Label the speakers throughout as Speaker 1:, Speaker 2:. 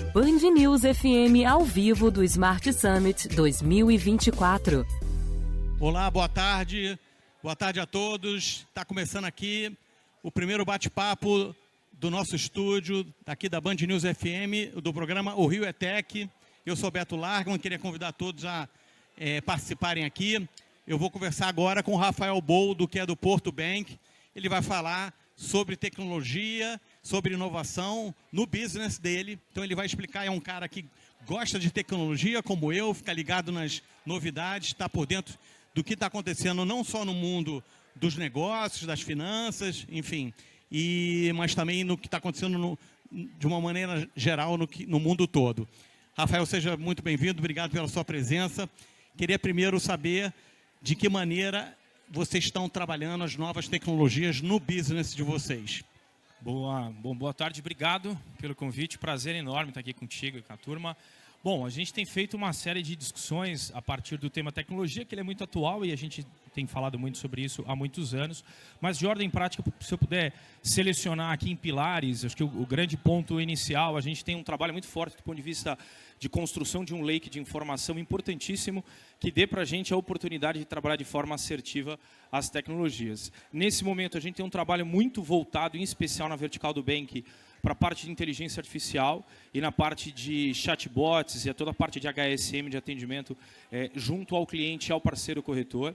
Speaker 1: Band News FM ao vivo do Smart Summit 2024.
Speaker 2: Olá, boa tarde. Boa tarde a todos. Está começando aqui o primeiro bate-papo do nosso estúdio, aqui da Band News FM, do programa O Rio é Tech. Eu sou Beto Largman, queria convidar todos a participarem aqui. Eu vou conversar agora com o Rafael Boldo, que é do Porto Bank. Ele vai falar sobre tecnologia, sobre inovação no business dele. Então ele vai explicar, é um cara que gosta de tecnologia, como eu, fica ligado nas novidades, está por dentro do que está acontecendo, não só no mundo dos negócios, das finanças, enfim, mas também no que está acontecendo de uma maneira geral no mundo todo. Rafael, seja muito bem-vindo, obrigado pela sua presença. Queria primeiro saber de que maneira vocês estão trabalhando as novas tecnologias no business de vocês.
Speaker 3: Boa tarde, obrigado pelo convite, prazer enorme estar aqui contigo e com a turma. Bom, a gente tem feito uma série de discussões a partir do tema tecnologia, que ele é muito atual e a gente tem falado muito sobre isso há muitos anos, mas de ordem prática, se eu puder selecionar aqui em pilares, acho que o grande ponto inicial, a gente tem um trabalho muito forte do ponto de vista de construção de um lake de informação importantíssimo, que dê para a gente a oportunidade de trabalhar de forma assertiva as tecnologias. Nesse momento, a gente tem um trabalho muito voltado, em especial na vertical do Bank, para a parte de inteligência artificial e na parte de chatbots e a toda a parte de HSM, de atendimento, junto ao cliente e ao parceiro corretor.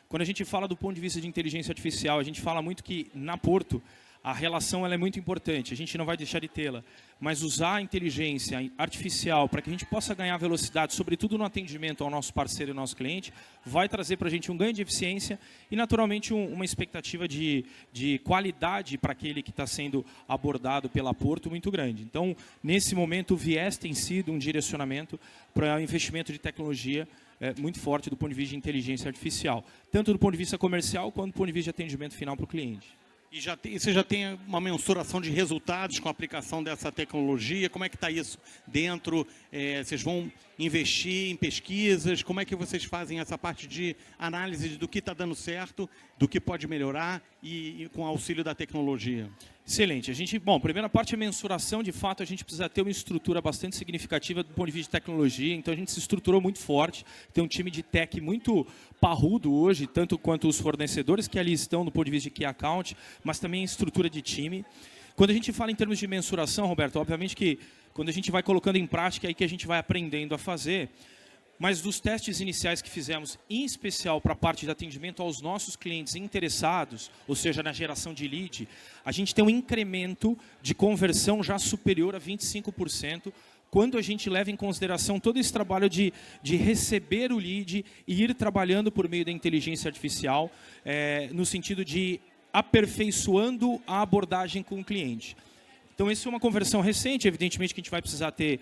Speaker 3: Quando a gente fala do ponto de vista de inteligência artificial, a gente fala muito que na Porto a relação ela é muito importante, a gente não vai deixar de tê-la, mas usar a inteligência artificial para que a gente possa ganhar velocidade, sobretudo no atendimento ao nosso parceiro e ao nosso cliente, vai trazer para a gente um ganho de eficiência e, naturalmente, uma expectativa de qualidade para aquele que está sendo abordado pela Porto muito grande. Então, nesse momento, o viés tem sido um direcionamento para o investimento de tecnologia muito forte do ponto de vista de inteligência artificial, tanto do ponto de vista comercial quanto do ponto de vista de atendimento final para o cliente.
Speaker 2: E você já tem uma mensuração de resultados com a aplicação dessa tecnologia? Como é que está isso dentro? Vocês vão investir em pesquisas? Como é que vocês fazem essa parte de análise do que está dando certo, do que pode melhorar e com o auxílio da tecnologia?
Speaker 3: Excelente. A primeira parte é mensuração. De fato, a gente precisa ter uma estrutura bastante significativa do ponto de vista de tecnologia. Então, a gente se estruturou muito forte. Tem um time de tech muito parrudo hoje, tanto quanto os fornecedores que ali estão do ponto de vista de key account, mas também a estrutura de time. Quando a gente fala em termos de mensuração, Roberto, obviamente que quando a gente vai colocando em prática, é aí que a gente vai aprendendo a fazer. Mas dos testes iniciais que fizemos, em especial para a parte de atendimento aos nossos clientes interessados, ou seja, na geração de lead, a gente tem um incremento de conversão já superior a 25%, quando a gente leva em consideração todo esse trabalho de receber o lead e ir trabalhando por meio da inteligência artificial, no sentido de aperfeiçoando a abordagem com o cliente. Então, essa é uma conversão recente, evidentemente que a gente vai precisar ter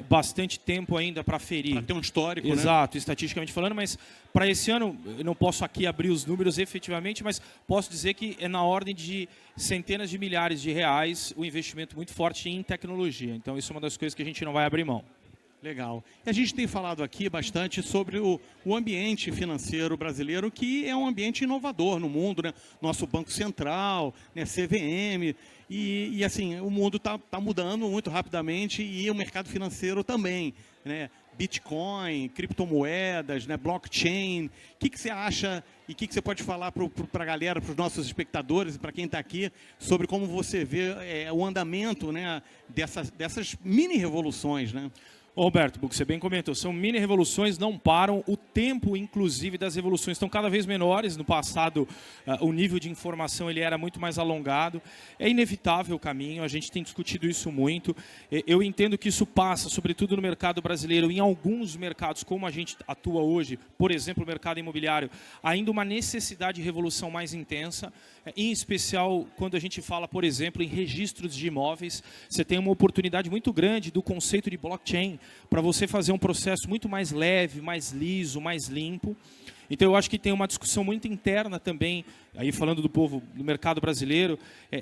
Speaker 3: bastante tempo ainda para aferir.
Speaker 2: Para ter um histórico,
Speaker 3: exato, né? Estatisticamente falando, mas para esse ano, eu não posso aqui abrir os números efetivamente, mas posso dizer que é na ordem de centenas de milhares de reais o investimento muito forte em tecnologia. Então, isso é uma das coisas que a gente não vai abrir mão.
Speaker 2: Legal. E a gente tem falado aqui bastante sobre o ambiente financeiro brasileiro, que é um ambiente inovador no mundo, né? Nosso Banco Central, né? CVM, e assim, o mundo está mudando muito rapidamente e o mercado financeiro também, né? Bitcoin, criptomoedas, né? Blockchain. O que você acha e o que você pode falar para a galera, para os nossos espectadores e para quem está aqui, sobre como você vê o andamento, né? dessas mini-revoluções, né?
Speaker 3: Roberto, você bem comentou, são mini-revoluções, não param, o tempo, inclusive, das revoluções estão cada vez menores. No passado, o nível de informação ele era muito mais alongado. É inevitável o caminho, a gente tem discutido isso muito. Eu entendo que isso passa, sobretudo no mercado brasileiro, em alguns mercados, como a gente atua hoje, por exemplo, o mercado imobiliário, ainda uma necessidade de revolução mais intensa, em especial quando a gente fala, por exemplo, em registros de imóveis. Você tem uma oportunidade muito grande do conceito de blockchain, para você fazer um processo muito mais leve, mais liso, mais limpo. Então, eu acho que tem uma discussão muito interna também, aí falando do povo, do mercado brasileiro,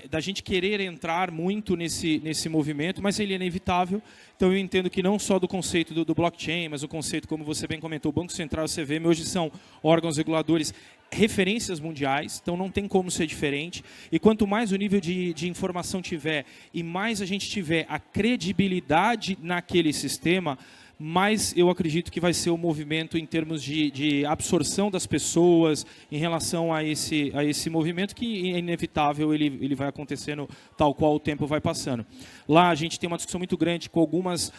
Speaker 3: da gente querer entrar muito nesse movimento, mas ele é inevitável. Então, eu entendo que não só do conceito do blockchain, mas o conceito, como você bem comentou, o Banco Central e o CVM hoje são órgãos reguladores referências mundiais, então não tem como ser diferente. E quanto mais o nível de informação tiver e mais a gente tiver a credibilidade naquele sistema, mais eu acredito que vai ser o movimento em termos de absorção das pessoas em relação a esse movimento, que é inevitável, ele vai acontecendo tal qual o tempo vai passando. Lá a gente tem uma discussão muito grande com algumas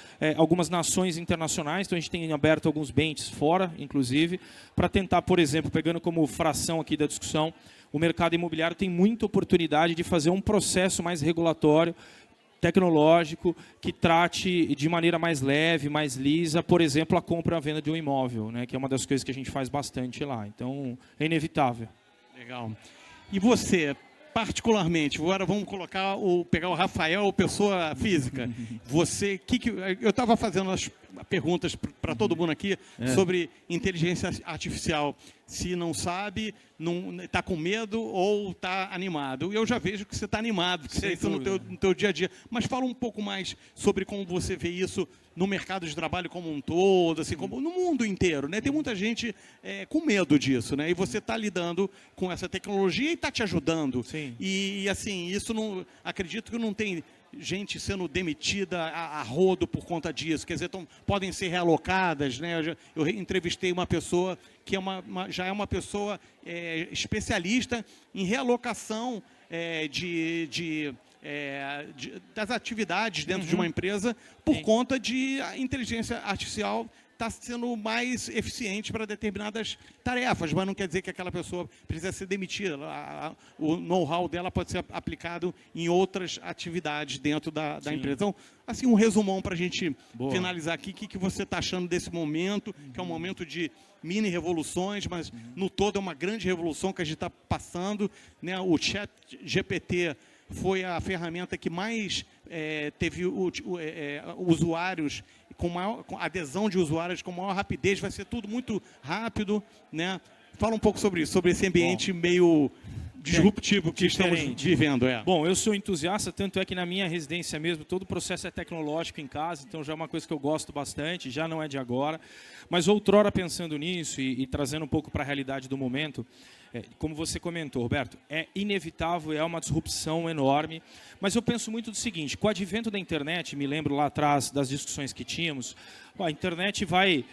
Speaker 3: nações internacionais, então a gente tem aberto alguns benches fora, inclusive, para tentar, por exemplo, pegando como fração aqui da discussão, o mercado imobiliário tem muita oportunidade de fazer um processo mais regulatório, tecnológico, que trate de maneira mais leve, mais lisa, por exemplo, a compra e a venda de um imóvel, né, que é uma das coisas que a gente faz bastante lá. Então, é inevitável.
Speaker 2: Legal. E você, particularmente, agora vamos pegar o Rafael, pessoa física. Você, eu estava fazendo as perguntas para todo mundo aqui sobre inteligência artificial. Se não sabe, está com medo ou está animado. Eu já vejo que você está animado, que você é isso no teu dia a dia. Mas fala um pouco mais sobre como você vê isso no mercado de trabalho como um todo, assim, como no mundo inteiro, né? Tem muita gente com medo disso, né? E você está lidando com essa tecnologia e está te ajudando.
Speaker 3: Sim.
Speaker 2: E assim, isso não, acredito que não tem gente sendo demitida a rodo por conta disso, quer dizer, podem ser realocadas, né? Eu entrevistei uma pessoa que já é uma pessoa especialista em realocação das atividades dentro de uma empresa por conta de a inteligência artificial está sendo mais eficiente para determinadas tarefas, mas não quer dizer que aquela pessoa precisa ser demitida. O know-how dela pode ser aplicado em outras atividades dentro da empresa. Então, assim, um resumão para a gente finalizar aqui. O que você está achando desse momento, que é um momento de mini revoluções, mas no todo é uma grande revolução que a gente está passando, né? O Chat GPT foi a ferramenta que mais teve usuários, com adesão de usuários com maior rapidez, vai ser tudo muito rápido, né? Fala um pouco sobre isso, sobre esse ambiente meio disruptivo que estamos vivendo.
Speaker 3: Bom, eu sou entusiasta, tanto é que na minha residência mesmo, todo o processo é tecnológico em casa, então já é uma coisa que eu gosto bastante, já não é de agora. Mas outrora pensando nisso e trazendo um pouco para a realidade do momento, como você comentou, Roberto, é inevitável, é uma disrupção enorme, mas eu penso muito do seguinte: com o advento da internet, me lembro lá atrás das discussões que tínhamos, a internet vai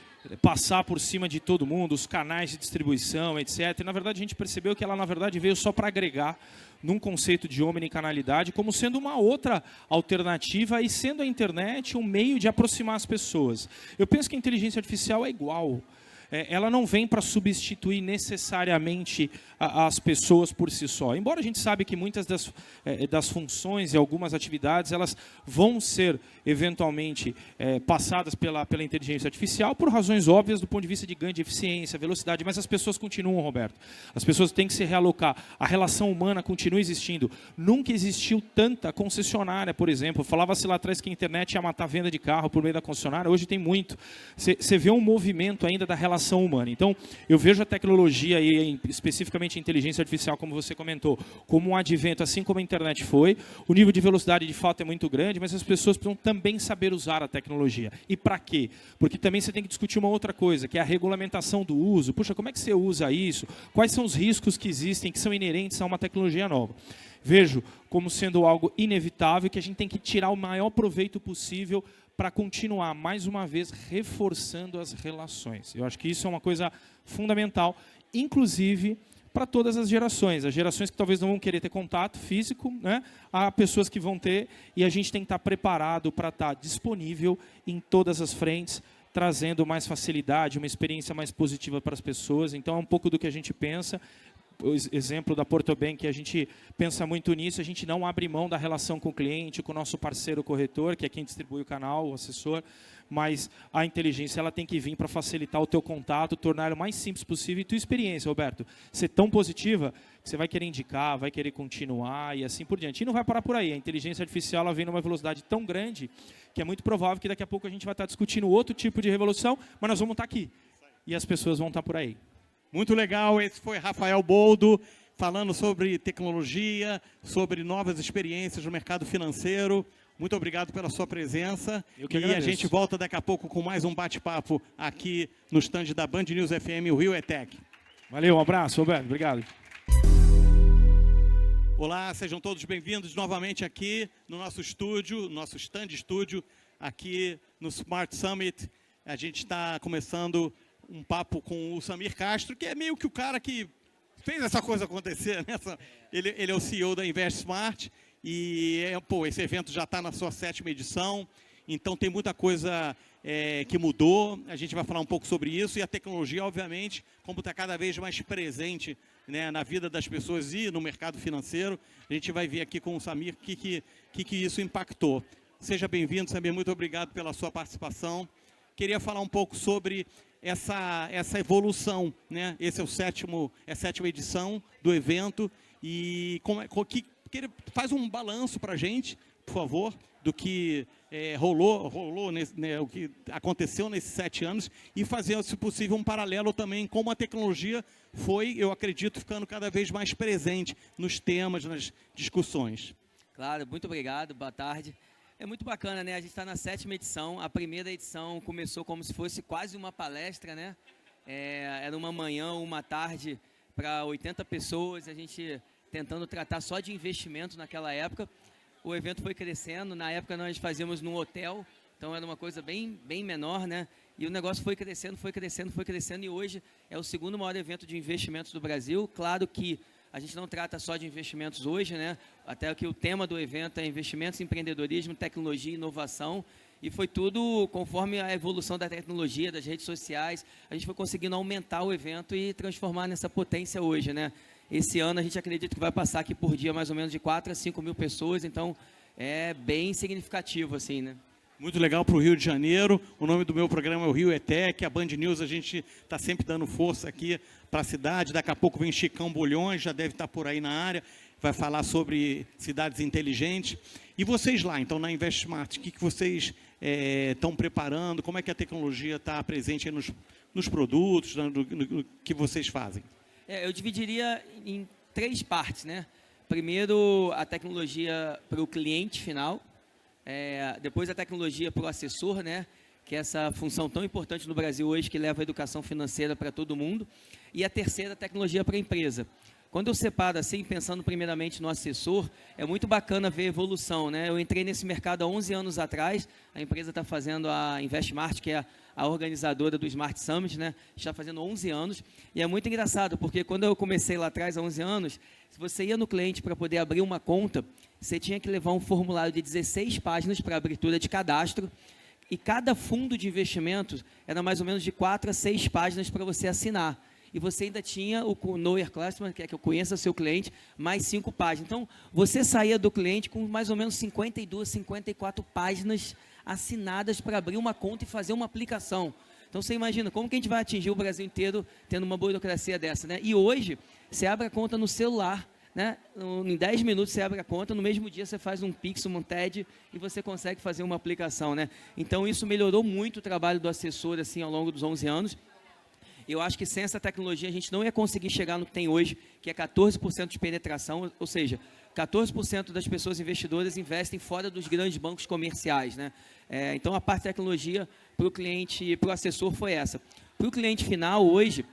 Speaker 3: passar por cima de todo mundo, os canais de distribuição, etc. E, na verdade, a gente percebeu que ela, na verdade, veio só para agregar num conceito de omnicanalidade como sendo uma outra alternativa e sendo a internet um meio de aproximar as pessoas. Eu penso que a inteligência artificial é igual. Ela não vem para substituir necessariamente as pessoas por si só. Embora a gente sabe que muitas das funções e algumas atividades elas vão ser eventualmente passadas pela inteligência artificial por razões óbvias do ponto de vista de ganho de eficiência, velocidade, mas as pessoas continuam, Roberto. As pessoas têm que se realocar. A relação humana continua existindo. Nunca existiu tanta concessionária, por exemplo. Falava-se lá atrás que a internet ia matar a venda de carro por meio da concessionária. Hoje tem muito. Você vê um movimento ainda da relação humana. Então, eu vejo a tecnologia e especificamente a inteligência artificial, como você comentou, como um advento, assim como a internet foi. O nível de velocidade, de fato, é muito grande, mas as pessoas precisam também saber usar a tecnologia. E para quê? Porque também você tem que discutir uma outra coisa, que é a regulamentação do uso. Puxa, como é que você usa isso? Quais são os riscos que existem, que são inerentes a uma tecnologia nova? Vejo como sendo algo inevitável, que a gente tem que tirar o maior proveito possível para continuar, mais uma vez, reforçando as relações. Eu acho que isso é uma coisa fundamental, inclusive para todas as gerações. As gerações que talvez não vão querer ter contato físico, né? Há pessoas que vão ter, e a gente tem que estar preparado para estar disponível em todas as frentes, trazendo mais facilidade, uma experiência mais positiva para as pessoas. Então, é um pouco do que a gente pensa. O exemplo da Portobank, a gente pensa muito nisso, a gente não abre mão da relação com o cliente, com o nosso parceiro corretor, que é quem distribui o canal, o assessor, mas a inteligência ela tem que vir para facilitar o teu contato, tornar o mais simples possível. E tua experiência, Roberto, ser tão positiva que você vai querer indicar, vai querer continuar e assim por diante. E não vai parar por aí. A inteligência artificial ela vem numa velocidade tão grande que é muito provável que daqui a pouco a gente vai estar discutindo outro tipo de revolução, mas nós vamos estar aqui. E as pessoas vão estar por aí.
Speaker 2: Muito legal, esse foi Rafael Boldo, falando sobre tecnologia, sobre novas experiências no mercado financeiro. Muito obrigado pela sua presença.
Speaker 3: Eu que
Speaker 2: agradeço. E a gente volta daqui a pouco com mais um bate-papo aqui no stand da Band News FM, o Rio ETEC.
Speaker 3: Valeu, um abraço, Roberto. Obrigado.
Speaker 2: Olá, sejam todos bem-vindos novamente aqui no nosso estúdio, nosso stand estúdio, aqui no Smart Summit. A gente está começando um papo com o Samir Castro, que é meio que o cara que fez essa coisa acontecer, né? Ele é o CEO da Invest Smart e esse evento já está na sua 7ª edição, então tem muita coisa que mudou. A gente vai falar um pouco sobre isso e a tecnologia, obviamente, como está cada vez mais presente, né, na vida das pessoas e no mercado financeiro. A gente vai ver aqui com o Samir o que isso impactou. Seja bem-vindo, Samir, muito obrigado pela sua participação. Queria falar um pouco sobre essa evolução, né? Esse é a 7ª edição do evento e faz um balanço para a gente, por favor, do que rolou o que aconteceu nesses 7 anos e fazer, se possível, um paralelo também como a tecnologia foi, eu acredito, ficando cada vez mais presente nos temas, nas discussões.
Speaker 4: Claro, muito obrigado, boa tarde. É muito bacana, né? A gente está na 7ª edição. A primeira edição começou como se fosse quase uma palestra, né? Era uma manhã, uma tarde para 80 pessoas. A gente tentando tratar só de investimento naquela época. O evento foi crescendo. Na época nós fazíamos num hotel, então era uma coisa bem menor, né? E o negócio foi crescendo. E hoje é o 2º maior evento de investimentos do Brasil. Claro que a gente não trata só de investimentos hoje, né? Até que o tema do evento é investimentos, empreendedorismo, tecnologia e inovação. E foi tudo conforme a evolução da tecnologia, das redes sociais. A gente foi conseguindo aumentar o evento e transformar nessa potência hoje, né? Esse ano a gente acredita que vai passar aqui por dia mais ou menos de 4 a 5 mil pessoas. Então é bem significativo, assim, né?
Speaker 2: Muito legal para o Rio de Janeiro. O nome do meu programa é o Rio ETEC. A Band News, a gente está sempre dando força aqui para a cidade. Daqui a pouco vem Chicão Bulhões, já deve estar por aí na área. Vai falar sobre cidades inteligentes. E vocês lá, então, na InvestSmart, o que vocês estão preparando? Como é que a tecnologia está presente aí nos produtos, no que vocês fazem?
Speaker 4: Eu dividiria em 3 partes, né? Primeiro, a tecnologia para o cliente final. Depois a tecnologia para o assessor, né? Que é essa função tão importante no Brasil hoje, que leva a educação financeira para todo mundo. E a terceira, a tecnologia para a empresa. Quando eu separo assim, pensando primeiramente no assessor, é muito bacana ver a evolução, né? Eu entrei nesse mercado há 11 anos atrás, a empresa está fazendo a InvestSmart, que é a organizadora do Smart Summit, né? Está fazendo 11 anos, e é muito engraçado, porque quando eu comecei lá atrás, há 11 anos, se você ia no cliente para poder abrir uma conta, você tinha que levar um formulário de 16 páginas para abertura de cadastro, e cada fundo de investimento era mais ou menos de 4 a 6 páginas para você assinar. E você ainda tinha o Know Your Customer, que é que eu conheça seu cliente, mais 5 páginas. Então, você saía do cliente com mais ou menos 52, 54 páginas assinadas para abrir uma conta e fazer uma aplicação. Então, você imagina, como que a gente vai atingir o Brasil inteiro tendo uma burocracia dessa, né? E hoje, você abre a conta no celular, né? Em 10 minutos você abre a conta, no mesmo dia você faz um Pix, um TED e você consegue fazer uma aplicação, né? Então, isso melhorou muito o trabalho do assessor assim, ao longo dos 11 anos. Eu acho que sem essa tecnologia a gente não ia conseguir chegar no que tem hoje, que é 14% de penetração, ou seja, 14% das pessoas investidoras investem fora dos grandes bancos comerciais, né? Então, a parte de tecnologia para o cliente, para o assessor foi essa. Para o cliente final, hoje,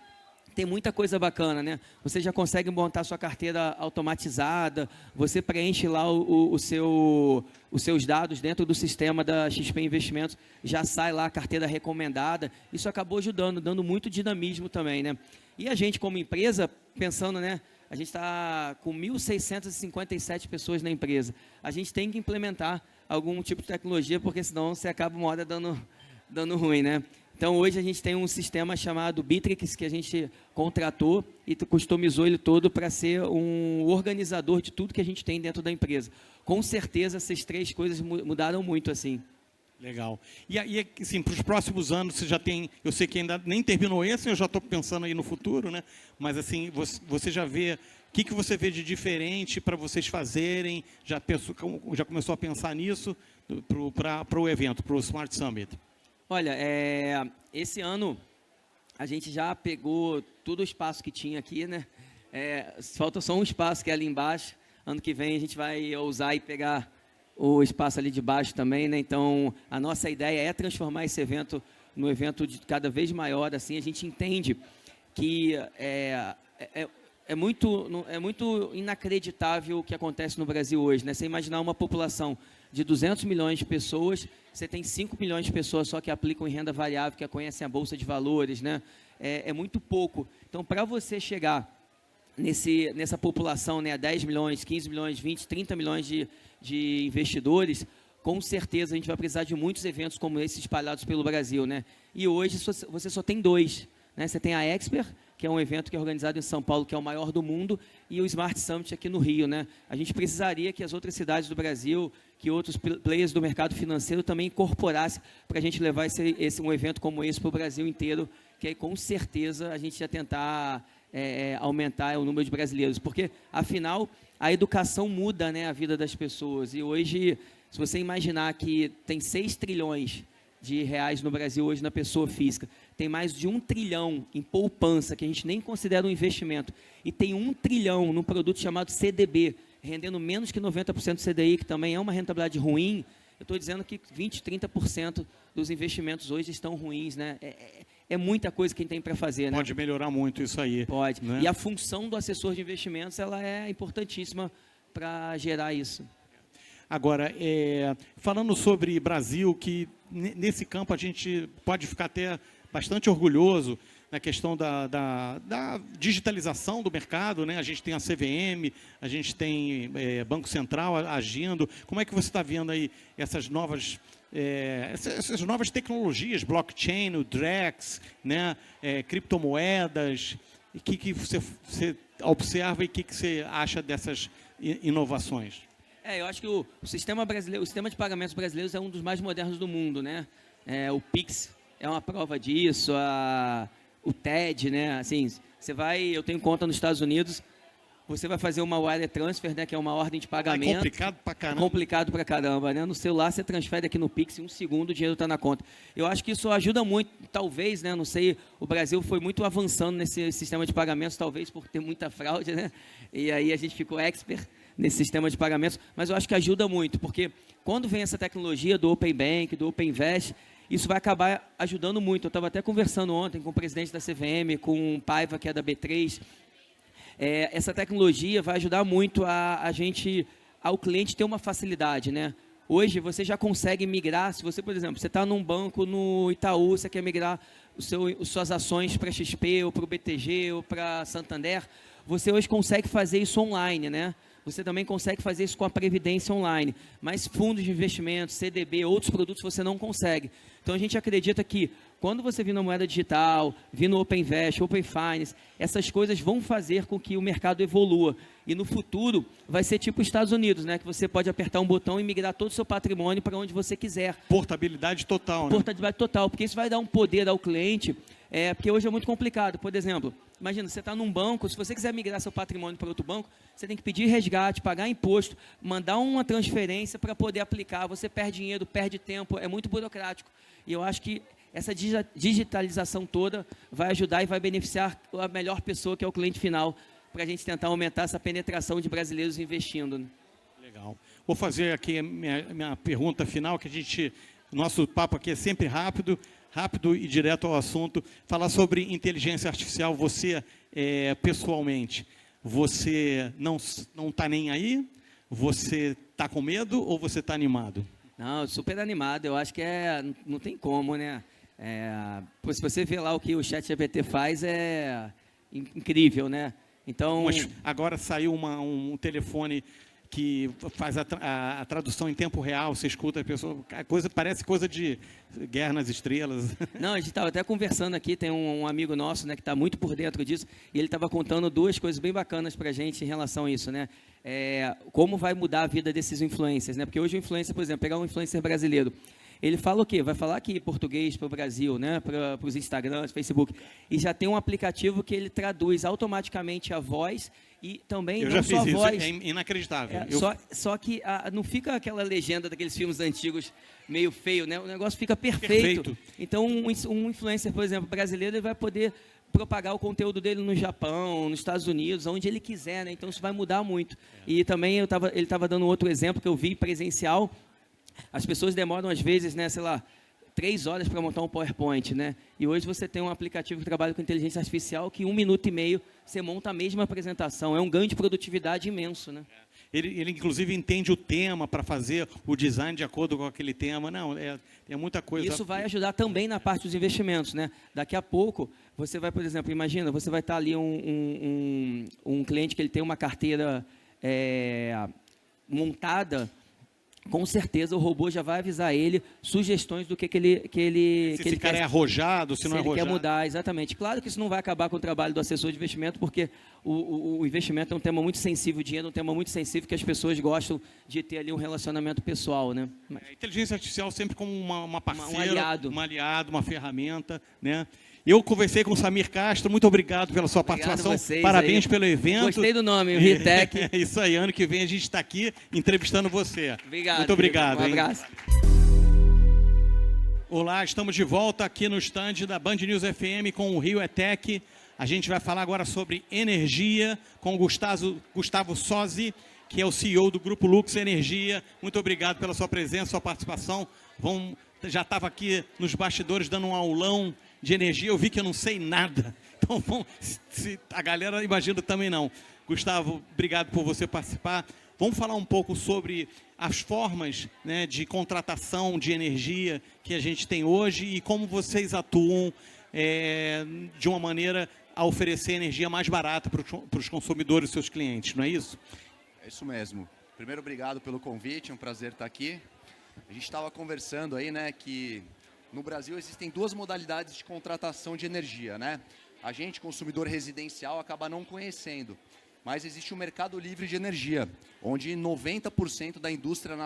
Speaker 4: tem muita coisa bacana, né? Você já consegue montar sua carteira automatizada, você preenche lá os seus dados dentro do sistema da XP Investimentos, já sai lá a carteira recomendada. Isso acabou ajudando, dando muito dinamismo também, né? E a gente, como empresa, pensando, né? A gente está com 1.657 pessoas na empresa. A gente tem que implementar algum tipo de tecnologia, porque senão você acaba uma hora dando ruim, né? Então, hoje a gente tem um sistema chamado Bitrix, que a gente contratou e customizou ele todo para ser um organizador de tudo que a gente tem dentro da empresa. Com certeza, essas 3 coisas mudaram muito, assim.
Speaker 2: Legal. E assim, para os próximos anos, você já tem... Eu sei que ainda nem terminou esse, eu já estou pensando aí no futuro, né? Mas, assim, você já vê... O que você vê de diferente para vocês fazerem? Já começou a pensar nisso para o evento, para o Smart Summit?
Speaker 4: Olha, esse ano a gente já pegou todo o espaço que tinha aqui, né? Falta só um espaço que é ali embaixo. Ano que vem a gente vai ousar e pegar o espaço ali de baixo também, né? Então, a nossa ideia é transformar esse evento num evento de cada vez maior, assim. A gente entende que é muito inacreditável o que acontece no Brasil hoje, né? Você imaginar uma população de 200 milhões de pessoas, você tem 5 milhões de pessoas só que aplicam em renda variável, que conhecem a Bolsa de Valores, né? É muito pouco. Então, para você chegar nessa população, né, 10 milhões, 15 milhões, 20, 30 milhões de investidores, com certeza a gente vai precisar de muitos eventos como esses espalhados pelo Brasil, né? E hoje você só tem 2, né? Você tem a Expert, que é um evento que é organizado em São Paulo, que é o maior do mundo, e o Smart Summit aqui no Rio, né? A gente precisaria que as outras cidades do Brasil, que outros players do mercado financeiro também incorporassem para a gente levar um evento como esse para o Brasil inteiro, que aí com certeza a gente ia tentar aumentar o número de brasileiros, porque afinal a educação muda, né, a vida das pessoas, e hoje, se você imaginar que tem 6 trilhões de reais no Brasil hoje na pessoa física, tem mais de 1 trilhão em poupança, que a gente nem considera um investimento, e tem 1 trilhão num produto chamado CDB, rendendo menos que 90% do CDI, que também é uma rentabilidade ruim. Eu estou dizendo que 20%, 30% dos investimentos hoje estão ruins, né? É muita coisa que a gente tem para fazer, né?
Speaker 2: Pode melhorar muito isso aí.
Speaker 4: Pode.
Speaker 2: Né?
Speaker 4: E a função do assessor de investimentos, ela é importantíssima para gerar isso.
Speaker 2: Agora, falando sobre Brasil, que nesse campo a gente pode ficar até bastante orgulhoso na questão da digitalização do mercado, né? A gente tem a CVM, a gente tem Banco Central agindo. Como é que você está vendo aí essas novas tecnologias, blockchain, o Drex, né? Criptomoedas? O que você observa e o que você acha dessas inovações?
Speaker 4: Eu acho que o sistema de pagamentos brasileiros é um dos mais modernos do mundo, né? O Pix é uma prova disso, o TED, né? Assim, eu tenho conta nos Estados Unidos, você vai fazer uma wire transfer, né? Que é uma ordem de pagamento.
Speaker 2: É complicado pra caramba.
Speaker 4: Complicado pra caramba, né? No celular você transfere aqui no Pix, em 1 segundo o dinheiro está na conta. Eu acho que isso ajuda muito, talvez, né? Não sei, o Brasil foi muito avançando nesse sistema de pagamentos, talvez por ter muita fraude, né? E aí a gente ficou expert nesse sistema de pagamentos, mas eu acho que ajuda muito, porque quando vem essa tecnologia do Open Bank, do Open Invest, isso vai acabar ajudando muito. Eu estava até conversando ontem com o presidente da CVM, com o Paiva, que é da B3. Essa tecnologia vai ajudar muito ao cliente ter uma facilidade, né? Hoje você já consegue migrar, se você, por exemplo, você está num banco no Itaú, você quer migrar suas ações para XP, ou para o BTG, ou para Santander, você hoje consegue fazer isso online, né? Você também consegue fazer isso com a Previdência online, mas fundos de investimento, CDB, outros produtos você não consegue. Então a gente acredita que quando você vir na moeda digital, vir no Open Invest, Open Finance, essas coisas vão fazer com que o mercado evolua. E no futuro vai ser tipo os Estados Unidos, né? Que você pode apertar um botão e migrar todo o seu patrimônio para onde você quiser.
Speaker 2: Portabilidade total, né?
Speaker 4: Portabilidade total, porque isso vai dar um poder ao cliente, porque hoje é muito complicado. Por exemplo, imagina, você está num banco, se você quiser migrar seu patrimônio para outro banco, você tem que pedir resgate, pagar imposto, mandar uma transferência para poder aplicar. Você perde dinheiro, perde tempo, é muito burocrático. E eu acho que essa digitalização toda vai ajudar e vai beneficiar a melhor pessoa, que é o cliente final, para a gente tentar aumentar essa penetração de brasileiros investindo. Né?
Speaker 2: Legal. Vou fazer aqui a minha pergunta final, que nosso papo aqui é sempre rápido e direto ao assunto. Falar sobre inteligência artificial, você, pessoalmente, você não está nem aí? Você está com medo ou você está animado?
Speaker 4: Não, super animado. Eu acho que não tem como, né? Se você vê lá o que o ChatGPT faz, é incrível, né? Então,
Speaker 2: mas agora saiu um telefone que faz a tradução em tempo real, você escuta a pessoa, parece coisa de Guerra nas Estrelas.
Speaker 4: Não, a gente estava até conversando aqui, tem um amigo nosso, né, que está muito por dentro disso, e ele estava contando 2 coisas bem bacanas para a gente em relação a isso, né? Como vai mudar a vida desses influencers, né? Porque hoje o influencer, por exemplo, pegar um influencer brasileiro, ele fala o quê? Vai falar aqui português para o Brasil, né? Para os Instagrams, Facebook, e já tem um aplicativo que ele traduz automaticamente a voz e também
Speaker 2: eu
Speaker 4: não
Speaker 2: já
Speaker 4: só
Speaker 2: fiz
Speaker 4: a voz.
Speaker 2: Isso, é inacreditável.
Speaker 4: Só que não fica aquela legenda daqueles filmes antigos meio feio, né? O negócio fica perfeito. Então, um influencer, por exemplo, brasileiro, ele vai poder propagar o conteúdo dele no Japão, nos Estados Unidos, onde ele quiser, né? Então, isso vai mudar muito. E também ele estava dando outro exemplo que eu vi presencial. As pessoas demoram, às vezes, né, sei lá, 3 horas para montar um PowerPoint, né? E hoje você tem um aplicativo que trabalha com inteligência artificial que em 1 minuto e meio você monta a mesma apresentação. É um ganho de produtividade imenso, né?
Speaker 2: Ele inclusive entende o tema para fazer o design de acordo com aquele tema. Não, é muita coisa.
Speaker 4: Isso vai ajudar também na parte dos investimentos, né? Daqui a pouco, você vai, por exemplo, imagina, você vai estar ali um cliente que ele tem uma carteira montada. Com certeza o robô já vai avisar ele sugestões do que ele
Speaker 2: se esse cara é arrojado, se não é arrojado.
Speaker 4: Se ele quer mudar, exatamente. Claro que isso não vai acabar com o trabalho do assessor de investimento, porque o investimento é um tema muito sensível, o dinheiro é um tema muito sensível, que as pessoas gostam de ter ali um relacionamento pessoal, né?
Speaker 2: A inteligência artificial sempre como uma parceira,
Speaker 4: um aliado,
Speaker 2: uma ferramenta, né? Eu conversei com o Samir Castro, muito obrigado pela sua participação, parabéns pelo evento.
Speaker 4: Gostei do nome, o Ritec.
Speaker 2: É isso aí, ano que vem a gente está aqui entrevistando você.
Speaker 4: Obrigado.
Speaker 2: Muito obrigado.
Speaker 4: Um abraço.
Speaker 2: Olá, estamos de volta aqui no stand da Band News FM com o Rio ETEC. A gente vai falar agora sobre energia com o Gustavo Sozzi, que é o CEO do Grupo Lux Energia. Muito obrigado pela sua presença, sua participação. Já estava aqui nos bastidores dando um aulão de energia, eu vi que eu não sei nada. Então, a galera imagina também não. Gustavo, obrigado por você participar. Vamos falar um pouco sobre as formas, né, de contratação de energia que a gente tem hoje e como vocês atuam de uma maneira a oferecer energia mais barata para os consumidores, seus clientes, não é isso?
Speaker 5: É isso mesmo. Primeiro, obrigado pelo convite, é um prazer estar aqui. A gente estava conversando aí, né, que no Brasil existem 2 modalidades de contratação de energia, né? A gente, consumidor residencial, acaba não conhecendo, mas existe o mercado livre de energia, onde 90% da indústria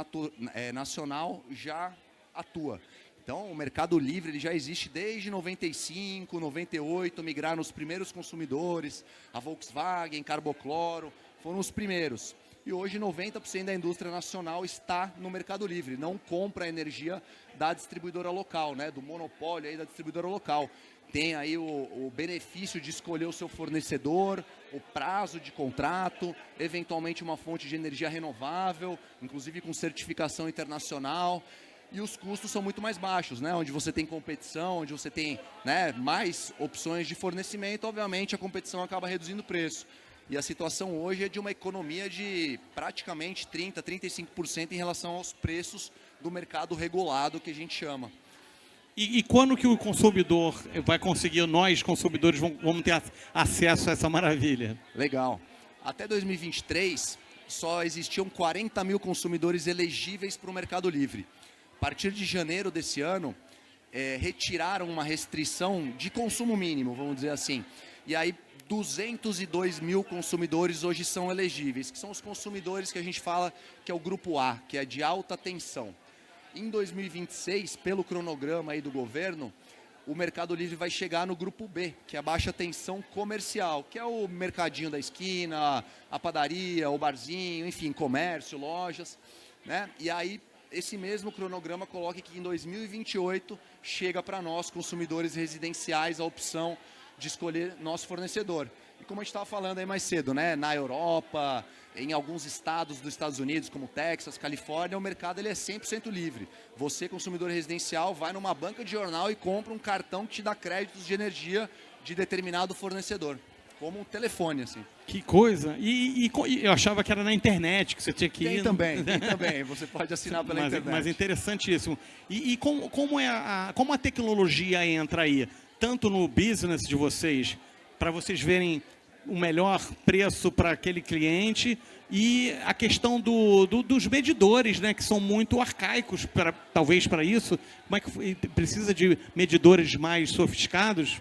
Speaker 5: nacional já atua. Então, o mercado livre ele já existe desde 95, 98, migraram os primeiros consumidores, a Volkswagen, Carbocloro, foram os primeiros. E hoje 90% da indústria nacional está no mercado livre, não compra a energia da distribuidora local, né, do monopólio aí da distribuidora local. Tem aí o benefício de escolher o seu fornecedor, o prazo de contrato, eventualmente uma fonte de energia renovável, inclusive com certificação internacional. E os custos são muito mais baixos, né? Onde você tem competição, onde você tem, né, mais opções de fornecimento, obviamente a competição acaba reduzindo o preço. E a situação hoje é de uma economia de praticamente 30%, 35% em relação aos preços do mercado regulado, que a gente chama.
Speaker 2: E quando que o consumidor vai conseguir, nós consumidores vamos ter acesso a essa maravilha?
Speaker 5: Legal. Até 2023, só existiam 40 mil consumidores elegíveis para o Mercado Livre. A partir de janeiro desse ano, retiraram uma restrição de consumo mínimo, vamos dizer assim. E aí, 202 mil consumidores hoje são elegíveis, que são os consumidores que a gente fala que é o grupo A, que é de alta tensão. Em 2026, pelo cronograma aí do governo, o Mercado Livre vai chegar no grupo B, que é a baixa tensão comercial, que é o mercadinho da esquina, a padaria, o barzinho, enfim, comércio, lojas, né? E aí, esse mesmo cronograma coloca que em 2028 chega para nós, consumidores residenciais, a opção de escolher nosso fornecedor. E como a gente estava falando aí mais cedo, né, na Europa, em alguns estados dos Estados Unidos, como Texas, Califórnia, o mercado ele é 100% livre. Você, consumidor residencial, vai numa banca de jornal e compra um cartão que te dá créditos de energia de determinado fornecedor, como um telefone, assim.
Speaker 2: Que coisa! E eu achava que era na internet, que você tinha que ir...
Speaker 5: Tem também. Você pode assinar pela internet.
Speaker 2: Mas interessantíssimo. E como a tecnologia entra aí? Tanto no business de vocês, para vocês verem o melhor preço para aquele cliente, e a questão dos medidores, né, que são muito arcaicos, talvez para isso. Como é que precisa de medidores mais sofisticados?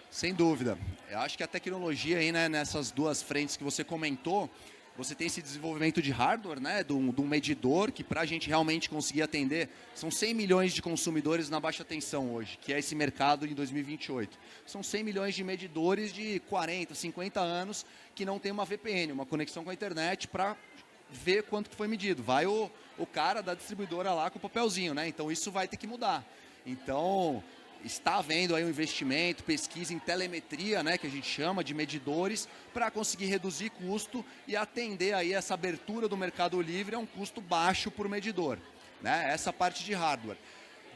Speaker 5: Sem dúvida. Eu acho que a tecnologia aí, né, nessas 2 frentes que você comentou, você tem esse desenvolvimento de hardware, né, de um medidor, que para a gente realmente conseguir atender, são 100 milhões de consumidores na baixa tensão hoje, que é esse mercado em 2028. São 100 milhões de medidores de 40, 50 anos que não tem uma VPN, uma conexão com a internet para ver quanto que foi medido. Vai o cara da distribuidora lá com o papelzinho, né? Então isso vai ter que mudar. Então está havendo aí um investimento, pesquisa em telemetria, né, que a gente chama de medidores, para conseguir reduzir custo e atender aí essa abertura do Mercado Livre a um custo baixo por medidor, né? Essa parte de hardware.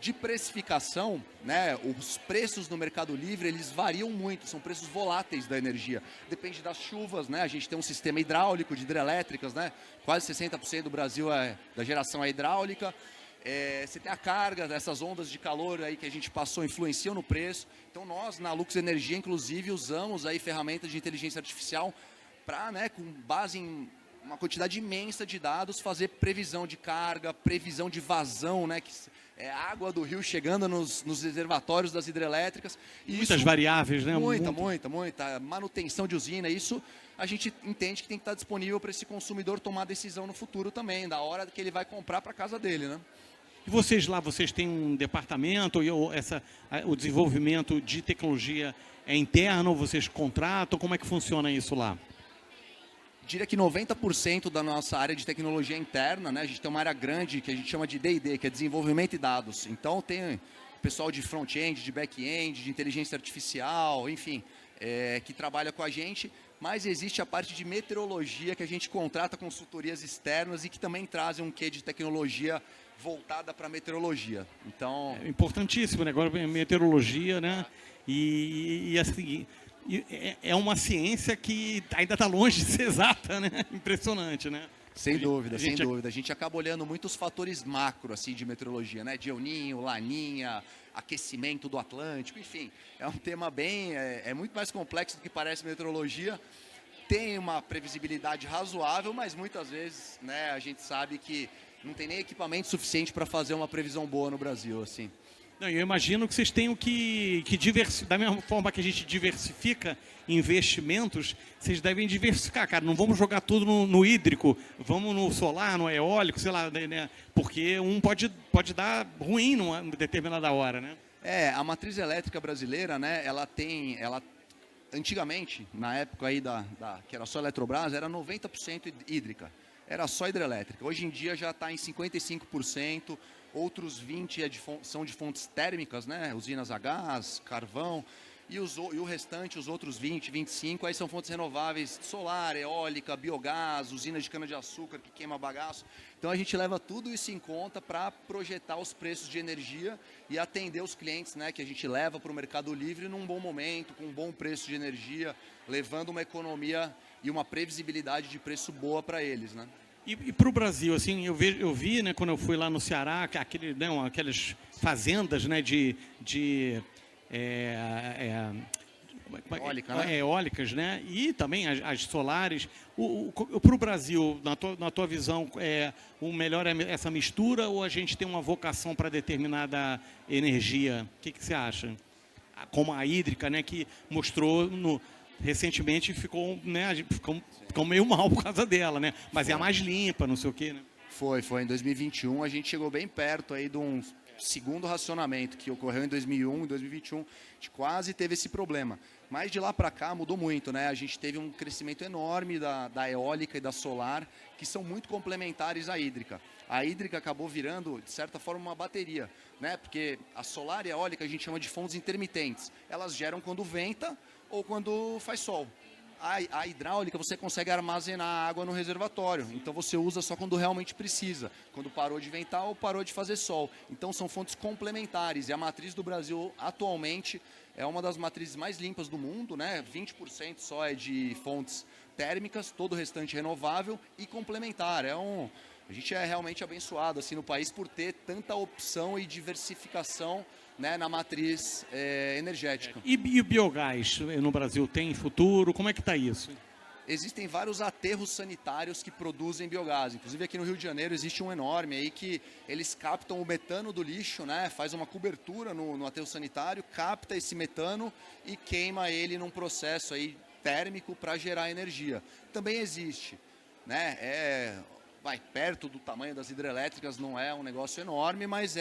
Speaker 5: De precificação, né, os preços no Mercado Livre, eles variam muito, são preços voláteis da energia. Depende das chuvas, né? A gente tem um sistema hidráulico de hidrelétricas, né? Quase 60% do Brasil da geração é hidráulica. Você tem a carga dessas ondas de calor aí que a gente passou, influenciam no preço. Então nós, na Lux Energia, inclusive, usamos aí ferramentas de inteligência artificial para, né, com base em uma quantidade imensa de dados, fazer previsão de carga, previsão de vazão, né, que é água do rio chegando nos reservatórios das hidrelétricas. E
Speaker 2: Muitas
Speaker 5: isso,
Speaker 2: variáveis, né?
Speaker 5: muita. Manutenção de usina, isso a gente entende que tem que estar disponível para esse consumidor tomar decisão no futuro também, da hora que ele vai comprar para a casa dele, né?
Speaker 2: E vocês lá, vocês têm um departamento, o desenvolvimento de tecnologia é interno, vocês contratam, como é que funciona isso lá?
Speaker 5: Diria que 90% da nossa área de tecnologia interna, né? A gente tem uma área grande que a gente chama de D&D, que é desenvolvimento e dados. Então tem pessoal de front-end, de back-end, de inteligência artificial, enfim, que trabalha com a gente. Mas existe a parte de meteorologia que a gente contrata consultorias externas e que também trazem um quê de tecnologia voltada para a meteorologia. Então,
Speaker 2: É importantíssimo, né? Agora meteorologia, né? E assim, é uma ciência que ainda está longe de ser exata, né? Impressionante, né?
Speaker 5: sem dúvida,
Speaker 2: a
Speaker 5: sem
Speaker 2: gente-
Speaker 5: dúvida. A gente acaba olhando muitos fatores macro assim, de meteorologia, né? De El Niño, Laninha, aquecimento do Atlântico, enfim. É um tema bem... É muito mais complexo do que parece meteorologia. Tem uma previsibilidade razoável, mas muitas vezes, né, a gente sabe que não tem nem equipamento suficiente para fazer uma previsão boa no Brasil, assim.
Speaker 2: Não, eu imagino que vocês tenham que da mesma forma que a gente diversifica investimentos, vocês devem diversificar, cara. Não vamos jogar tudo no hídrico, vamos no solar, no eólico, sei lá, né? Porque um pode dar ruim numa determinada hora, né?
Speaker 5: A matriz elétrica brasileira, né, ela antigamente, na época aí que era só Eletrobras, era 90% hídrica, era só hidrelétrica. Hoje em dia já está em 55%, outros 20% são de fontes térmicas, né, usinas a gás, carvão, e o restante, os outros 20, 25, aí são fontes renováveis, solar, eólica, biogás, usinas de cana-de-açúcar que queima bagaço. Então a gente leva tudo isso em conta para projetar os preços de energia e atender os clientes, né, que a gente leva para o Mercado Livre num bom momento, com um bom preço de energia, levando uma economia e uma previsibilidade de preço boa para eles, né?
Speaker 2: E para o Brasil, assim, eu vi, né, quando eu fui lá no Ceará, aquelas fazendas, né,
Speaker 5: Eólica, né?
Speaker 2: eólicas, né? E também as solares. Para o Brasil, na tua visão, o melhor é essa mistura ou a gente tem uma vocação para determinada energia? O que você acha? Como a hídrica, né, que mostrou recentemente ficou meio mal por causa dela, né? Mas é a mais limpa, não sei o quê, né?
Speaker 5: Foi. Em 2021 a gente chegou bem perto aí de um segundo racionamento que ocorreu em 2001 e 2021. A gente quase teve esse problema. Mas de lá para cá mudou muito, né? A gente teve um crescimento enorme da eólica e da solar, que são muito complementares à hídrica. A hídrica acabou virando, de certa forma, uma bateria, né? Porque a solar e a eólica a gente chama de fontes intermitentes. Elas geram quando venta ou quando faz sol. A hidráulica você consegue armazenar água no reservatório, então você usa só quando realmente precisa, quando parou de ventar ou parou de fazer sol. Então são fontes complementares e a matriz do Brasil atualmente é uma das matrizes mais limpas do mundo, né? 20% só é de fontes térmicas, todo o restante renovável e complementar. A gente é realmente abençoado assim, no país por ter tanta opção e diversificação, né, na matriz energética.
Speaker 2: E o biogás no Brasil tem futuro? Como é que está isso?
Speaker 5: Existem vários aterros sanitários que produzem biogás. Inclusive aqui no Rio de Janeiro existe um enorme aí que eles captam o metano do lixo, né? Faz uma cobertura no aterro sanitário, capta esse metano e queima ele num processo aí térmico para gerar energia. Também existe, né? Vai perto do tamanho das hidrelétricas, não é um negócio enorme, mas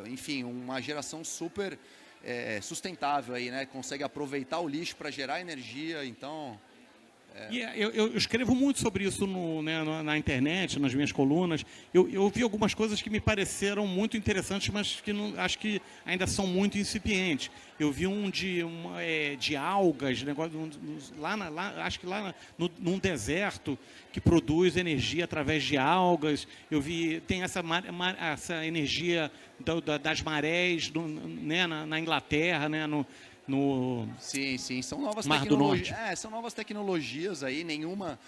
Speaker 5: enfim, uma geração super sustentável aí, né? Consegue aproveitar o lixo para gerar energia, então
Speaker 2: E eu escrevo muito sobre isso na internet, nas minhas colunas. Eu vi algumas coisas que me pareceram muito interessantes, mas que acho que ainda são muito incipientes. Eu vi um de algas, acho que num deserto, que produz energia através de algas. Eu vi, tem essa energia das marés na Inglaterra, né,
Speaker 5: Sim, são novas
Speaker 2: Mar do Norte.
Speaker 5: São novas tecnologias aí, nenhuma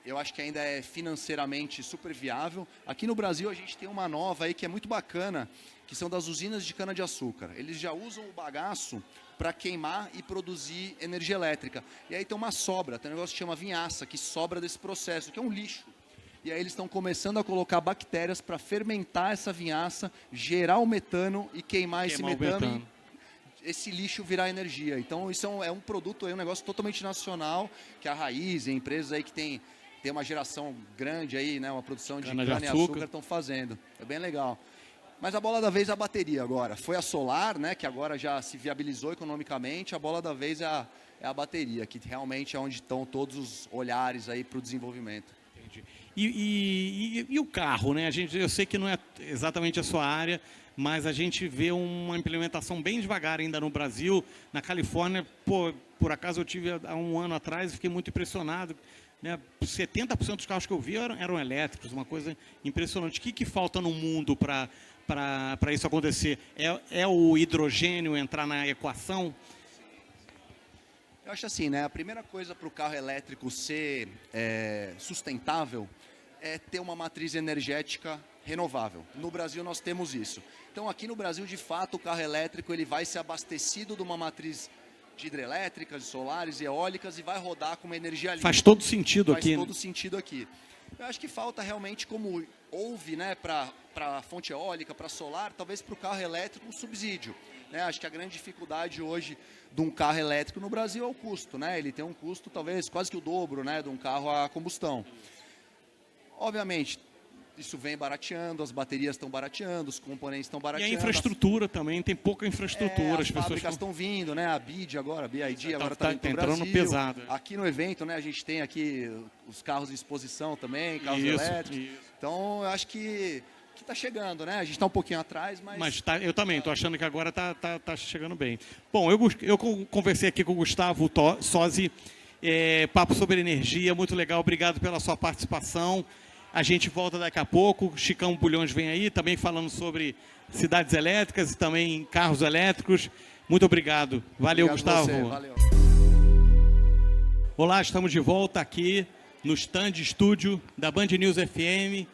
Speaker 5: eu acho que ainda é financeiramente super viável. Aqui no Brasil a gente tem uma nova aí que é muito bacana, que são das usinas de cana-de-açúcar. Eles já usam o bagaço para queimar e produzir energia elétrica. E aí tem uma sobra, tem um negócio que chama vinhaça, que sobra desse processo, que é um lixo. E aí eles estão começando a colocar bactérias para fermentar essa vinhaça, gerar o metano e queimar esse metano. Esse lixo virar energia. Então isso é um produto, um negócio totalmente nacional, que a Raiz e empresas aí que tem uma geração grande aí, né, uma produção de cana-de-açúcar estão fazendo. É bem legal. Mas a bola da vez é a bateria agora. Foi a solar, né, que agora já se viabilizou economicamente, a bola da vez é a bateria, que realmente é onde estão todos os olhares aí para o desenvolvimento.
Speaker 2: Entendi. E o carro, né? Eu sei que não é exatamente a sua área, mas a gente vê uma implementação bem devagar ainda no Brasil. Na Califórnia, por acaso eu tive há um ano atrás e fiquei muito impressionado. Né? 70% dos carros que eu vi eram elétricos, uma coisa impressionante. O que falta no mundo para isso acontecer? É o hidrogênio entrar na equação?
Speaker 5: Eu acho assim, né? A primeira coisa para o carro elétrico ser sustentável é ter uma matriz energética renovável. No Brasil nós temos isso. Então aqui no Brasil, de fato, o carro elétrico ele vai ser abastecido de uma matriz de hidrelétricas, de solares e eólicas e vai rodar com uma energia limpa.
Speaker 2: Faz todo sentido aqui.
Speaker 5: Faz todo sentido aqui. Eu acho que falta realmente, como houve, né, para a fonte eólica, para solar, talvez para o carro elétrico um subsídio. Né? Acho que a grande dificuldade hoje de um carro elétrico no Brasil é o custo. Né? Ele tem um custo talvez quase que o dobro, né, de um carro a combustão. Obviamente, isso vem barateando, as baterias estão barateando, os componentes estão barateando.
Speaker 2: E a infraestrutura também, tem pouca infraestrutura.
Speaker 5: As fábricas estão vindo, né? A BID agora, a BID agora está vindo para o
Speaker 2: entrando
Speaker 5: Brasil.
Speaker 2: Pesado.
Speaker 5: Aqui no evento, né, a gente tem aqui os carros de exposição também, carros elétricos. Isso. Então, eu acho que está chegando, né? A gente está um pouquinho atrás, mas
Speaker 2: eu também estou achando que agora está chegando bem. Bom, eu conversei aqui com o Gustavo Sozzi, papo sobre energia, muito legal, obrigado pela sua participação. A gente volta daqui a pouco, Chicão Bulhões vem aí, também falando sobre cidades elétricas e também carros elétricos. Muito obrigado. Valeu,
Speaker 5: obrigado
Speaker 2: Gustavo.
Speaker 5: Valeu.
Speaker 2: Olá, estamos de volta aqui no stand estúdio da Band News FM,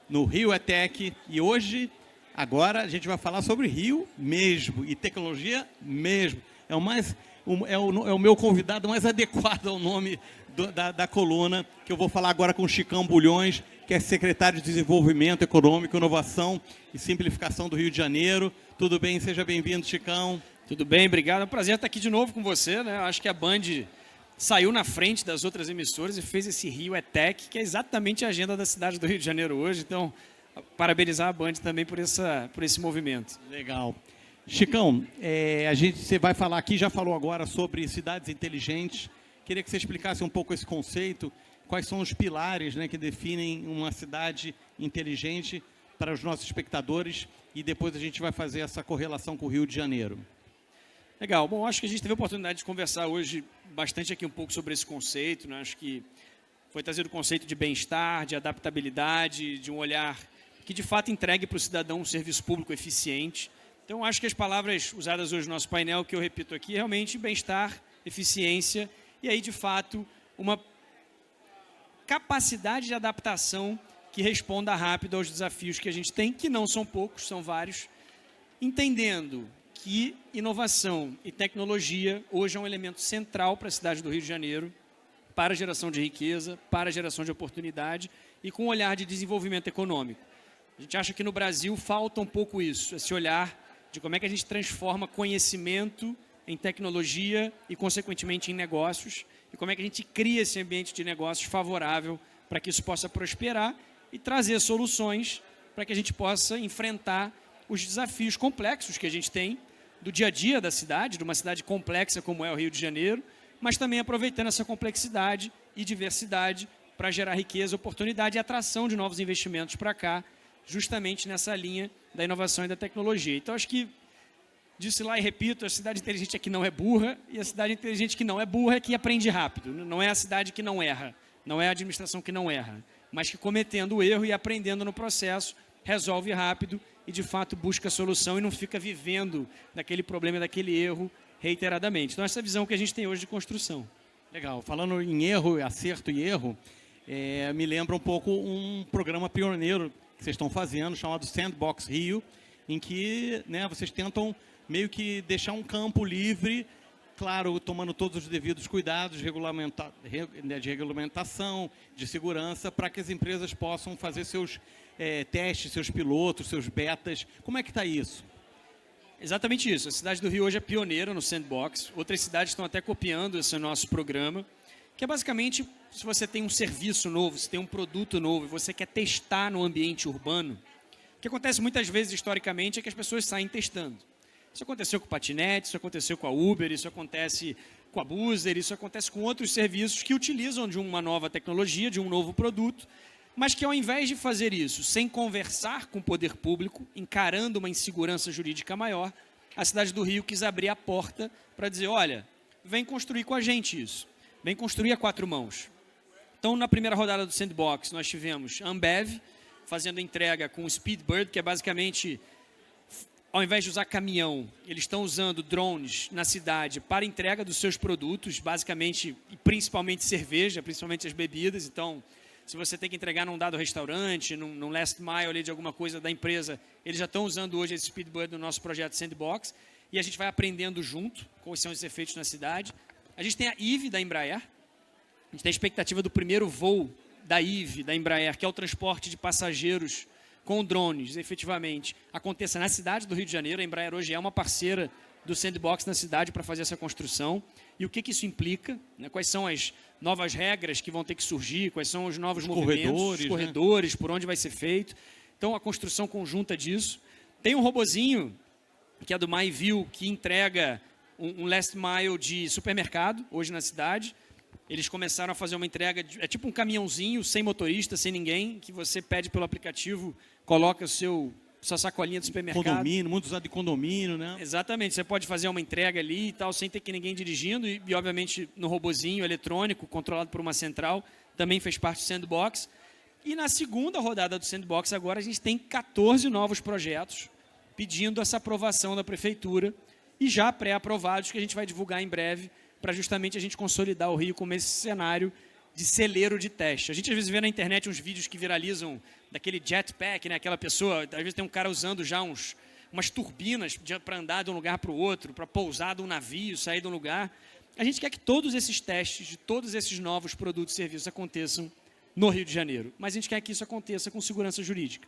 Speaker 2: no Rio ETEC. E hoje, agora, a gente vai falar sobre Rio mesmo e tecnologia mesmo. É o meu convidado mais adequado ao nome da coluna, que eu vou falar agora com o Chicão Bulhões, que é secretário de Desenvolvimento Econômico, Inovação e Simplificação do Rio de Janeiro. Tudo bem? Seja bem-vindo, Chicão.
Speaker 6: Tudo bem, obrigado. É um prazer estar aqui de novo com você, né? Acho que a Band saiu na frente das outras emissoras e fez esse Rio ETEC, que é exatamente a agenda da cidade do Rio de Janeiro hoje. Então, parabenizar a Band também por esse movimento.
Speaker 2: Legal. Chicão, você vai falar aqui, já falou agora sobre cidades inteligentes. Queria que você explicasse um pouco esse conceito, quais são os pilares, né, que definem uma cidade inteligente para os nossos espectadores, e depois a gente vai fazer essa correlação com o Rio de Janeiro.
Speaker 6: Legal. Bom, acho que a gente teve a oportunidade de conversar hoje bastante aqui um pouco sobre esse conceito, né? Acho que foi trazido o conceito de bem-estar, de adaptabilidade, de um olhar que de fato entregue para o cidadão um serviço público eficiente. Então, acho que as palavras usadas hoje no nosso painel, que eu repito aqui, é realmente bem-estar, eficiência, e aí, de fato, uma capacidade de adaptação que responda rápido aos desafios que a gente tem, que não são poucos, são vários, entendendo que inovação e tecnologia hoje é um elemento central para a cidade do Rio de Janeiro, para a geração de riqueza, para a geração de oportunidade e com um olhar de desenvolvimento econômico. A gente acha que no Brasil falta um pouco isso, esse olhar de como é que a gente transforma conhecimento em tecnologia e, consequentemente, em negócios, e como é que a gente cria esse ambiente de negócios favorável para que isso possa prosperar e trazer soluções para que a gente possa enfrentar os desafios complexos que a gente tem do dia a dia da cidade, de uma cidade complexa como é o Rio de Janeiro, mas também aproveitando essa complexidade e diversidade para gerar riqueza, oportunidade e atração de novos investimentos para cá, justamente nessa linha da inovação e da tecnologia. Então, acho que, disse lá e repito, a cidade inteligente é que não é burra, e a cidade inteligente que não é burra é que aprende rápido. Não é a cidade que não erra, não é a administração que não erra, mas que cometendo o erro e aprendendo no processo, resolve rápido e, de fato, busca a solução e não fica vivendo daquele problema, daquele erro reiteradamente. Então, essa é a visão que a gente tem hoje de construção.
Speaker 2: Legal. Falando em erro, acerto e erro, me lembra um pouco um programa pioneiro que vocês estão fazendo, chamado Sandbox Rio, em que, né, vocês tentam meio que deixar um campo livre, claro, tomando todos os devidos cuidados de regulamentação, de segurança, para que as empresas possam fazer seus testes, seus pilotos, seus betas. Como é que está isso?
Speaker 6: Exatamente isso. A cidade do Rio hoje é pioneira no Sandbox. Outras cidades estão até copiando esse nosso programa, que é basicamente, se você tem um serviço novo, se tem um produto novo e você quer testar no ambiente urbano, o que acontece muitas vezes, historicamente, é que as pessoas saem testando. Isso aconteceu com o patinete, isso aconteceu com a Uber, isso acontece com a Boozer, isso acontece com outros serviços que utilizam de uma nova tecnologia, de um novo produto, mas que ao invés de fazer isso sem conversar com o poder público, encarando uma insegurança jurídica maior, a cidade do Rio quis abrir a porta para dizer, olha, vem construir com a gente isso, vem construir a 4 mãos. Então, na primeira rodada do Sandbox, nós tivemos a Ambev fazendo entrega com o Speedbird, que é basicamente, ao invés de usar caminhão, eles estão usando drones na cidade para entrega dos seus produtos, basicamente, e principalmente cerveja, principalmente as bebidas. Então, se você tem que entregar num dado restaurante, num last mile ali de alguma coisa da empresa, eles já estão usando hoje esse Speedbird no nosso projeto Sandbox, e a gente vai aprendendo junto quais são os efeitos na cidade. A gente tem a Eve da Embraer, a gente tem a expectativa do primeiro voo da Eve, da Embraer, que é o transporte de passageiros com drones, efetivamente, aconteça na cidade do Rio de Janeiro. A Embraer hoje é uma parceira do Sandbox na cidade para fazer essa construção. E o que isso implica? Né? Quais são as novas regras que vão ter que surgir? Quais são os novos movimentos, os corredores, por onde vai ser feito? Então, a construção conjunta disso. Tem um robozinho, que é do MyView, que entrega um last mile de supermercado, hoje na cidade. Eles começaram a fazer uma entrega, é tipo um caminhãozinho, sem motorista, sem ninguém, que você pede pelo aplicativo, coloca sua sacolinha do supermercado.
Speaker 2: Condomínio, muito usado de condomínio, né?
Speaker 6: Exatamente, você pode fazer uma entrega ali e tal, sem ter que ninguém dirigindo, e obviamente no robozinho eletrônico, controlado por uma central, também fez parte do Sandbox. E na segunda rodada do Sandbox agora a gente tem 14 novos projetos pedindo essa aprovação da prefeitura e já pré-aprovados que a gente vai divulgar em breve, para justamente a gente consolidar o Rio como esse cenário de celeiro de teste. A gente às vezes vê na internet uns vídeos que viralizam daquele jetpack, né? Aquela pessoa, às vezes tem um cara usando já umas turbinas para andar de um lugar para o outro, para pousar de um navio, sair de um lugar. A gente quer que todos esses testes de todos esses novos produtos e serviços aconteçam no Rio de Janeiro, mas a gente quer que isso aconteça com segurança jurídica.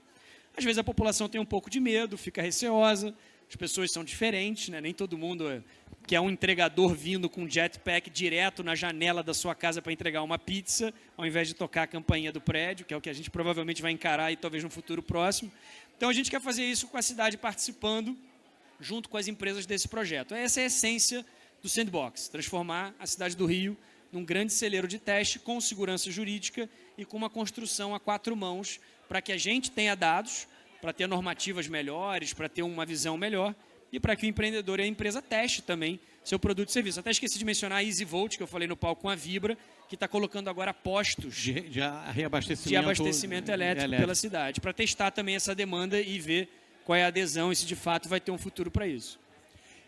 Speaker 6: Às vezes a população tem um pouco de medo, fica receosa, as pessoas são diferentes, né? Nem todo mundo que é um entregador vindo com um jetpack direto na janela da sua casa para entregar uma pizza, ao invés de tocar a campainha do prédio, que é o que a gente provavelmente vai encarar e talvez no futuro próximo. Então a gente quer fazer isso com a cidade participando, junto com as empresas desse projeto. Essa é a essência do Sandbox, transformar a cidade do Rio num grande celeiro de teste com segurança jurídica e com uma construção a 4 mãos, para que a gente tenha dados, para ter normativas melhores, para ter uma visão melhor, e para que o empreendedor e a empresa teste também seu produto e serviço. Até esqueci de mencionar a EasyVolt, que eu falei no palco com a Vibra, que está colocando agora postos de abastecimento elétrico pela cidade, para testar também essa demanda e ver qual é a adesão e se de fato vai ter um futuro para isso.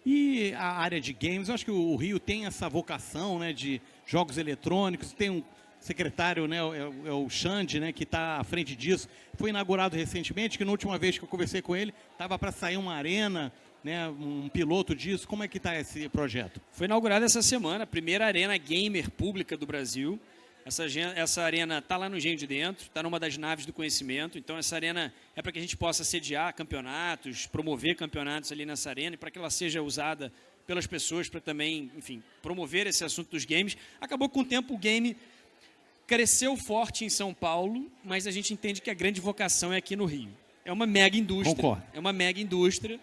Speaker 2: E a área de games, eu acho que o Rio tem essa vocação, né, de jogos eletrônicos, tem um secretário, né, é o Xande, né, que está à frente disso. Foi inaugurado recentemente, que na última vez que eu conversei com ele, estava para sair uma arena, né, um piloto disso. Como é que está esse projeto?
Speaker 6: Foi inaugurada essa semana, a primeira arena gamer pública do Brasil. Essa arena está lá no Engenho de Dentro, está numa das naves do conhecimento. Então, essa arena é para que a gente possa sediar campeonatos, promover campeonatos ali nessa arena, e para que ela seja usada pelas pessoas para também, enfim, promover esse assunto dos games. Acabou que com o tempo o game cresceu forte em São Paulo, mas a gente entende que a grande vocação é aqui no Rio. É uma mega indústria.
Speaker 2: Concordo.
Speaker 6: É uma mega indústria.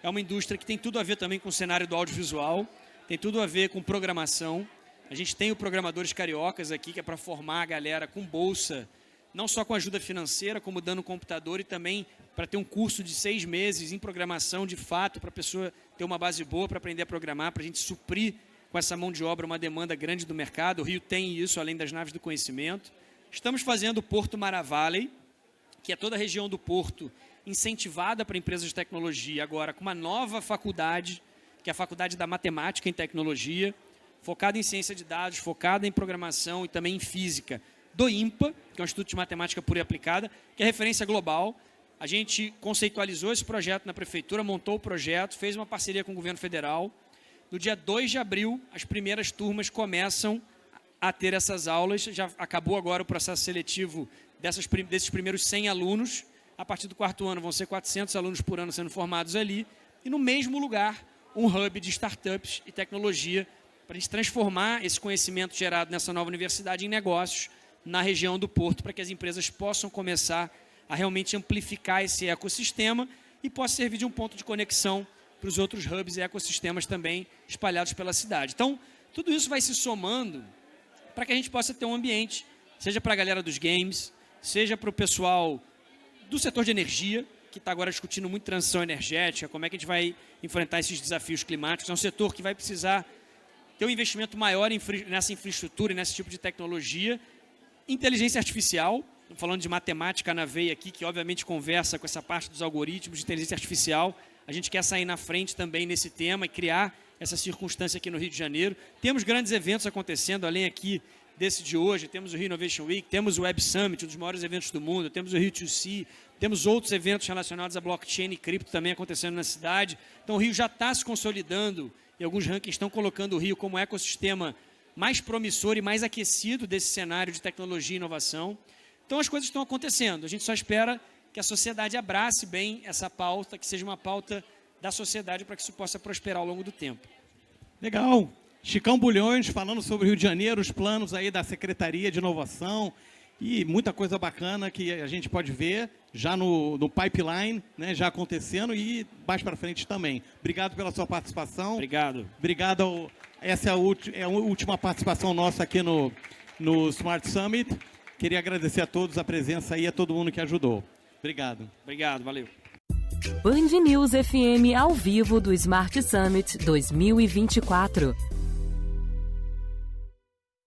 Speaker 6: É uma indústria que tem tudo a ver também com o cenário do audiovisual, tem tudo a ver com programação. A gente tem o Programadores Cariocas aqui, que é para formar a galera com bolsa, não só com ajuda financeira, como dando computador e também para ter um curso de 6 meses em programação, de fato, para a pessoa ter uma base boa para aprender a programar, para a gente suprir com essa mão de obra uma demanda grande do mercado. O Rio tem isso, além das naves do conhecimento. Estamos fazendo o Porto Maravalley, que é toda a região do Porto incentivada para empresas de tecnologia, agora com uma nova faculdade, que é a Faculdade da Matemática em Tecnologia, focada em ciência de dados, focada em programação e também em física, do INPA, que é o Instituto de Matemática Pura e Aplicada, que é referência global. A gente conceitualizou esse projeto na prefeitura, montou o projeto, fez uma parceria com o governo federal. No dia 2 de abril, as primeiras turmas começam a ter essas aulas. Já acabou agora o processo seletivo desses primeiros 100 alunos. A partir do 4º ano, vão ser 400 alunos por ano sendo formados ali. E no mesmo lugar, um hub de startups e tecnologia para a gente transformar esse conhecimento gerado nessa nova universidade em negócios na região do Porto, para que as empresas possam começar a realmente amplificar esse ecossistema e possa servir de um ponto de conexão para os outros hubs e ecossistemas também espalhados pela cidade. Então, tudo isso vai se somando para que a gente possa ter um ambiente, seja para a galera dos games, seja para o pessoal do setor de energia, que está agora discutindo muito transição energética, como é que a gente vai enfrentar esses desafios climáticos. É um setor que vai precisar ter um investimento maior nessa infraestrutura e nesse tipo de tecnologia. Inteligência artificial, falando de matemática na veia aqui, que obviamente conversa com essa parte dos algoritmos de inteligência artificial. A gente quer sair na frente também nesse tema e criar essa circunstância aqui no Rio de Janeiro. Temos grandes eventos acontecendo, além aqui desse de hoje. Temos o Rio Innovation Week, temos o Web Summit, um dos maiores eventos do mundo, temos o Rio 2C, temos outros eventos relacionados a blockchain e cripto também acontecendo na cidade. Então o Rio já está se consolidando e alguns rankings estão colocando o Rio como ecossistema mais promissor e mais aquecido desse cenário de tecnologia e inovação. Então as coisas estão acontecendo. A gente só espera que a sociedade abrace bem essa pauta, que seja uma pauta da sociedade para que isso possa prosperar ao longo do tempo.
Speaker 2: Legal. Chicão Bulhões falando sobre o Rio de Janeiro, os planos aí da Secretaria de Inovação e muita coisa bacana que a gente pode ver já no pipeline, né, já acontecendo e mais para frente também. Obrigado pela sua participação.
Speaker 6: Obrigado.
Speaker 2: Obrigado. Essa é a última participação nossa aqui no Smart Summit. Queria agradecer a todos a presença e a todo mundo que ajudou. Obrigado.
Speaker 6: Obrigado, valeu.
Speaker 1: Band News FM ao vivo do Smart Summit 2024.